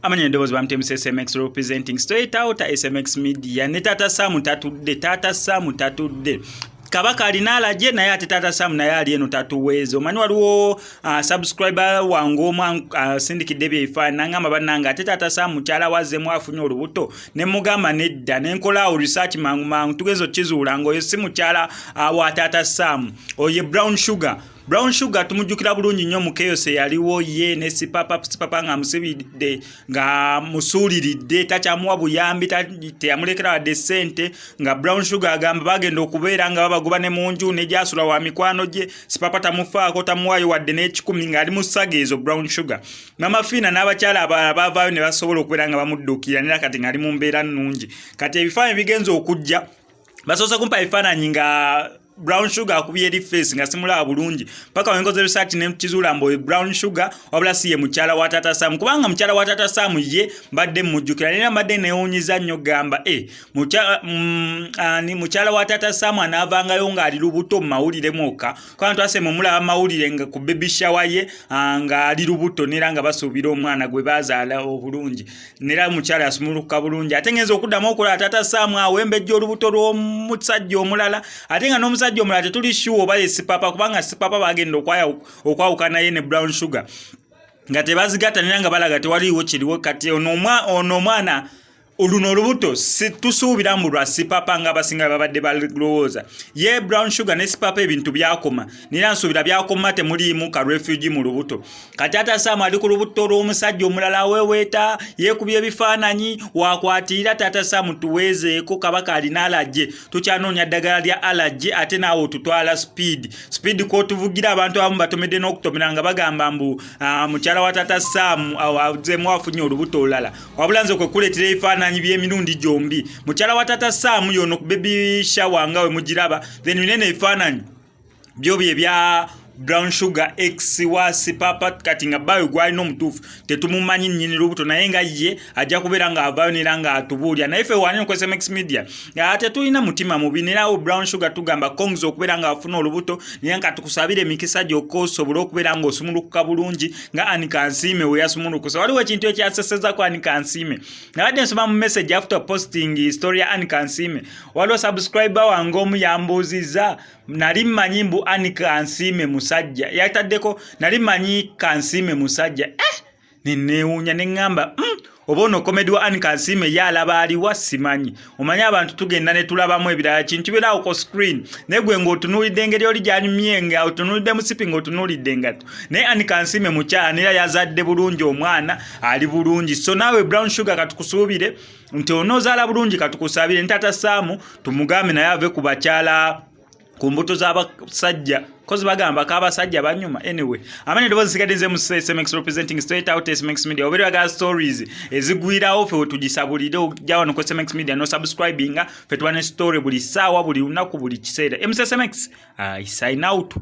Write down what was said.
amanye ndobozi bamte SMX representing straight out SMX media ne TAATA Sam tatudde TAATA Sam tatudde Kabaka alinala naye ate TAATA Sam naye ali eno tatuweze omanyi waliwo subscriber wange omu sindikidde byebifaananyi n'angamba bannange ate TAATA Sam mukyala wazzemu afunye olubuto ne mugamba nedda ne nkolaawo research mangu tugenza okkizuula ng'oyo si mukyala wa TAATA Sam oyo Brown Sugar tumujjukira bulungi nnyo mu chaos yaliwo ye ne Sipapa nga musibidde nga musuuliridde takyamuwa buyambi teyamulekera wadde ssente nga Brown Sugar agamba bagenda okubeera nga babagoba ne munju ne gyasula wa mikwano gye Sipapa tamufaako tamuwaayo wadde n'ekikumi ng'ali mu ssaga ezo Brown Sugar n'amafiina n'abakyala abalala baavaayo ne basobola okubeera nga bamudduukira nera kati ng'ali mu mbeera nnungi kati ebifaananyi bigenza okujja basoose kumpa ebifaananyi nga Brown Sugar akubye eri face nga simulaba bulungi paka wenkoze research ne mkizuula mbo Brown Sugar wabula siye mukyala wa TAATA Sam kubanga mukyala wa TAATA Sam ye mbadde mujjukira nera mbadde neewunyiza nnyo gamba mukyala wa TAATA Sam anaavangayo ng'ali lubuto mu mawulire mwokka kubanga twase mulaba mawulire nga ku baby shower ye nga ali lubuto nera nga basuubira omwana gwe baazaala obulungi nera mukyala yasumuluka bulungi ate ngenza okuddamu okola TAATA Sam awembejja olubuto lw'omusajja omulala ate nga n'omusajja omulala tetuli sure oba ye Sipapa kubanga Sipapa bagenda okwawukana ye ne Brown Sugar nga tebazigatanira nga balaga tewaliwo kiriwo kati ono omwana oluno olubuto tusuubira mbu lwa Sipapa nga abasinga babadde balowooza ye Brown Sugar ne Sipapa ebintu byakoma nera nsuubira byakoma temuliimu ka refugee mu lubuto kati TAATA Sam ali ku lubuto lw'omusajja omulala weweeta yeekubye ebifaananyi wakwatirira TAATA Sam tuweezeeko kabaka alina alajje tukyanoonya ddagala lya alajje ate naawe otutwala speed k'otuvugira abantu abamu batomedde n'okutomera nga bagamba mbu mukyala wa TAATA Sam azeemu afunye olubuto olulala wabula nze kwe kuleetera ebifaananyi by'emirundi gyombi mukyala wa TAATA Sam yono ku baby shower nga we mugiraba then binene ebifaananyi byo bye bya Brown Sugar X wa Sipapa kati nga bayo gwalina omutuufu tetumumanyi nnyini lubuto naye nga ye ajja kubeera nga avaayo nera nga atubuulya naye ffe wanene ku SMX media ate tulina mutima mubi nerawo Brown Sugar tugamba kongs okubeera nga afuna olubuto naye nga tukusabire emikisa gyokka osobole okubeera nga osumulukuka bulungi nga Annie Kansiime we yasumulukusa waliwo ekintu ekyaseseza ku Annie Kansiime nabadde nsoma mu message after posting story ya Annie Kansiime waliwo subscriber wange omu yambuuzizza nali mmanyi mbu Annie Kansiime musajja yataddeko nali mmanyi Kansiime musajja neneewuunya ne ŋŋamba oba ono komedi wa Annie Kansiime yalaba aliwa simanyi omanyi abantu tugenda ne tulabamu ebirala kintu biraawo ku screen naye gwe ng'otunuulidde engeri oli gy'anyumye nga otunuulidde musipi ng'otunuulidde engato naye Annie Kansiime mukyala nera yazadde bulungi omwana ali bulungi so naawe Brown Sugar katukusuubire nti onoozaala bulungi katukusabire ne TAATA Sam tumugambe naye ave ku bakyala ku mbuto z'abasajja kozi bagamba Bakabasajja Banyuma anyway amanye ndobozi sigadde nze mu SMX representing straight out SMX media obere baga stories ezigwirawo fe tugisabulide ojja wano ku SMX media no subscribinga fe tubane story buli saawa buli lunaku buli kiseera SMX I sign out.